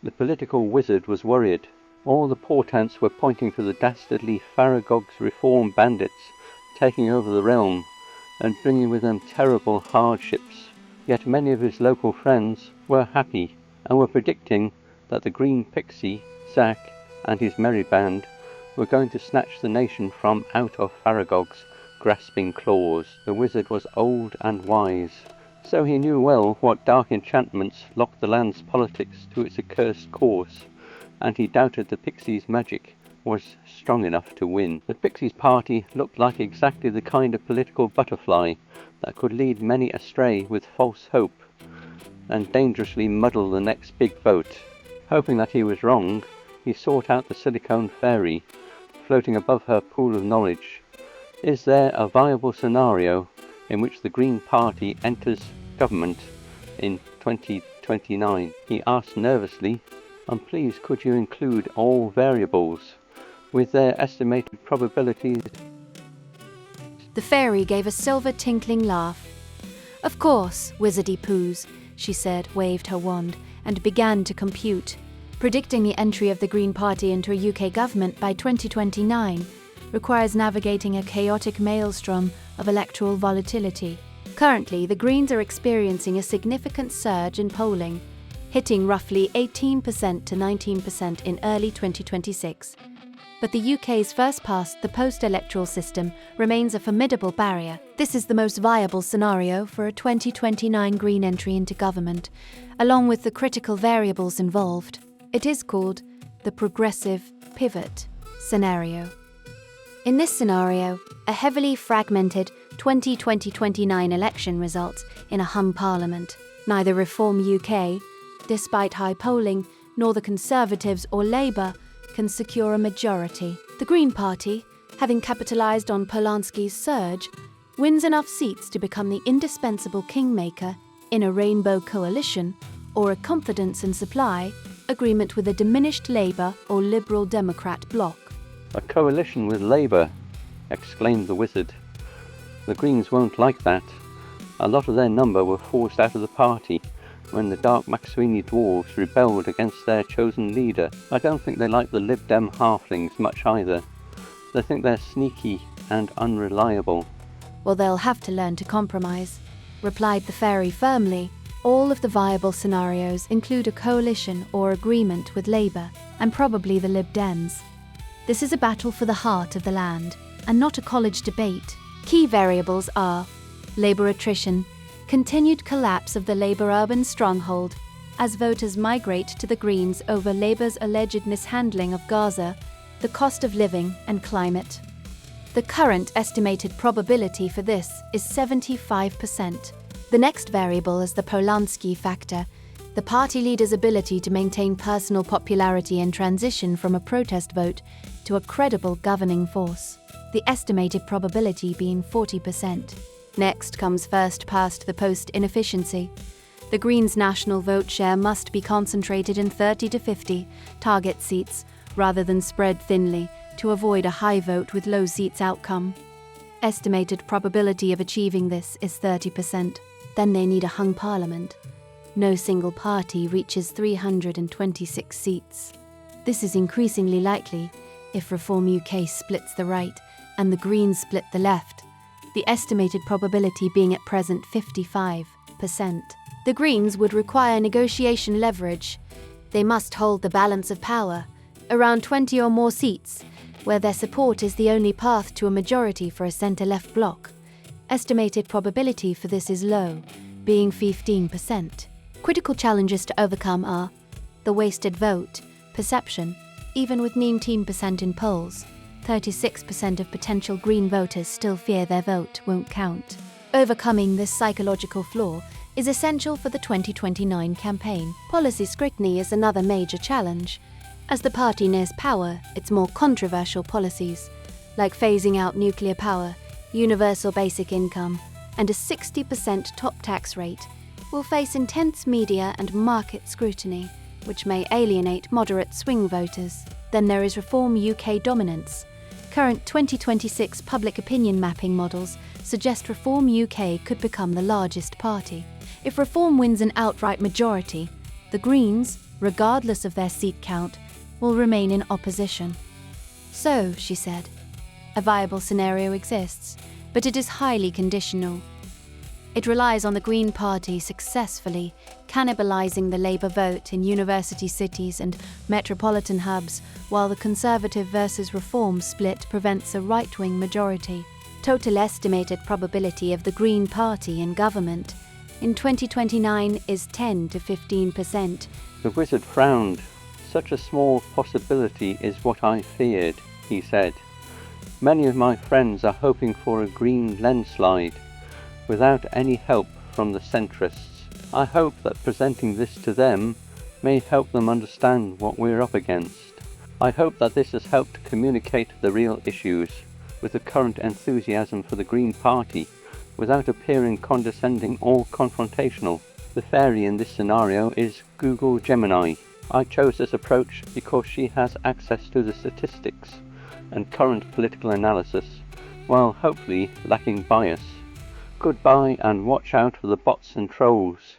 The political wizard was worried. All the portents were pointing to the dastardly Faragog's reform bandits taking over the realm and bringing with them terrible hardships. Yet many of his local friends were happy and were predicting that the Green Pixie, Zack, and his merry band were going to snatch the nation from out of Faragog's grasping claws. The wizard was old and wise, so he knew well what dark enchantments locked the land's politics to its accursed course, and he doubted the Pixie's magic was strong enough to win. The Pixie's party looked like exactly the kind of political butterfly that could lead many astray with false hope and dangerously muddle the next big vote. Hoping that he was wrong, he sought out the Silicone Faerie, floating above her pool of knowledge. Is there a viable scenario in which the Green Party enters government in 2029? He asked nervously, and please could you include all variables with their estimated probabilities? The fairy gave a silver tinkling laugh. Of course, wizardy poos, she said, waved her wand, and began to compute. Predicting the entry of the Green Party into a UK government by 2029 requires navigating a chaotic maelstrom of electoral volatility. Currently, the Greens are experiencing a significant surge in polling, hitting roughly 18% to 19% in early 2026. But the UK's first-past-the-post electoral system remains a formidable barrier. This is the most viable scenario for a 2029 Green entry into government, along with the critical variables involved. It is called the progressive pivot scenario. In this scenario, a heavily fragmented 2029 election results in a hung parliament. Neither Reform UK, despite high polling, nor the Conservatives or Labour can secure a majority. The Green Party, having capitalised on Polanski's surge, wins enough seats to become the indispensable kingmaker in a rainbow coalition or a confidence and supply agreement with a diminished Labour or Liberal Democrat bloc. A coalition with Labour, exclaimed the wizard. The Greens won't like that. A lot of their number were forced out of the party when the Dark Maxwini dwarves rebelled against their chosen leader. I don't think they like the Lib Dem halflings much either. They think they're sneaky and unreliable. Well, they'll have to learn to compromise, replied the fairy firmly. All of the viable scenarios include a coalition or agreement with Labour and probably the Lib Dems. This is a battle for the heart of the land and not a college debate. Key variables are Labour attrition, continued collapse of the Labour urban stronghold as voters migrate to the Greens over Labour's alleged mishandling of Gaza, the cost of living and climate. The current estimated probability for this is 75%. The next variable is the Polanski factor, the party leader's ability to maintain personal popularity and transition from a protest vote to a credible governing force, the estimated probability being 40%. Next comes first-past-the-post inefficiency. The Greens' national vote share must be concentrated in 30 to 50 target seats rather than spread thinly to avoid a high vote with low seats outcome. Estimated probability of achieving this is 30%. Then they need a hung parliament. No single party reaches 326 seats. This is increasingly likely if Reform UK splits the right and the Greens split the left, the estimated probability being at present 55%. The Greens would require negotiation leverage. They must hold the balance of power, around 20 or more seats, where their support is the only path to a majority for a centre-left bloc. Estimated probability for this is low, being 15%. Critical challenges to overcome are the wasted vote, perception, even with 19% in polls. 36% of potential Green voters still fear their vote won't count. Overcoming this psychological flaw is essential for the 2029 campaign. Policy scrutiny is another major challenge. As the party nears power, its more controversial policies, like phasing out nuclear power, universal basic income, and a 60% top tax rate, will face intense media and market scrutiny, which may alienate moderate swing voters. Then there is Reform UK dominance. Current 2026 public opinion mapping models suggest Reform UK could become the largest party. If Reform wins an outright majority, the Greens, regardless of their seat count, will remain in opposition. So, she said, a viable scenario exists, but it is highly conditional. It relies on the Green Party successfully cannibalizing the Labour vote in university cities and metropolitan hubs, while the Conservative versus Reform split prevents a right-wing majority. Total estimated probability of the Green Party in government in 2029 is 10 to 15%. The wizard frowned. Such a small possibility is what I feared, he said. Many of my friends are hoping for a green landslide, without any help from the centrists. I hope that presenting this to them may help them understand what we're up against. I hope that this has helped communicate the real issues with the current enthusiasm for the Green Party, without appearing condescending or confrontational. The fairy in this scenario is Google Gemini. I chose this approach because she has access to the statistics and current political analysis, while hopefully lacking bias. Goodbye, and watch out for the bots and trolls.